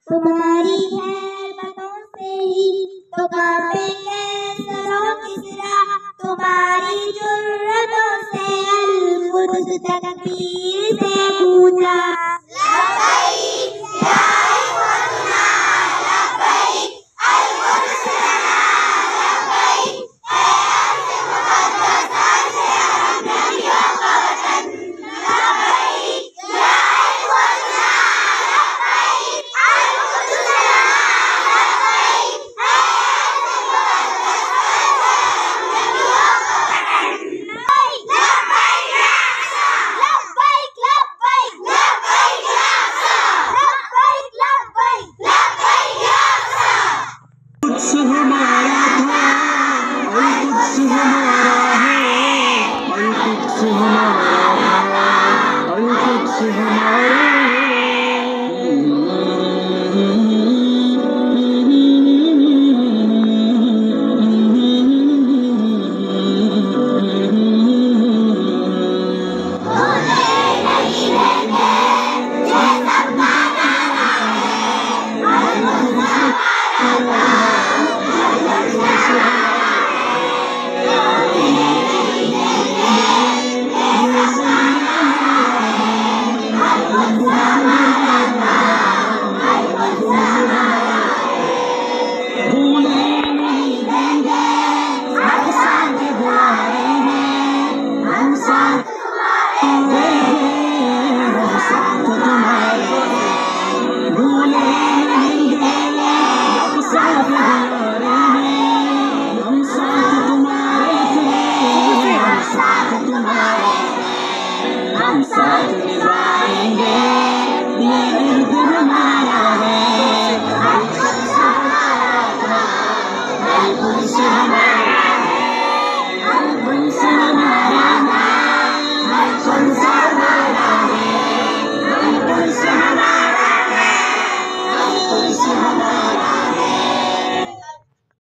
तुम्हारी है बातों से ही तो कांपेंगे सरों की सिरा, तुम्हारी जुर्रतों से अल-कुद्स तकबीर से पूजा। लब्बैक या इख्वतुना लब्बैक, अल-कुद्स लना लब्बैक, ऐ अर्ज़ मुक़द्दस अर्ज़ हरम नबियों का वतन। लब्बैक या इख्वतुना लब्बैक, अल-कुद्स लना लब्बैक, ऐ अर्ज़ मुक़द्दस अर्ज़ हरम नबियों का वतन। लब्बैक या अक़सा, लब्बैक लब्बैक, लब्बैक या अक़सा, लब्बैक लब्बैक, लब्बैक या अक़सा। कुद्स हमारा था, अल-कुद्स हमारा है, अल-कुद्स हमारा था, अल-कुद्स हमारा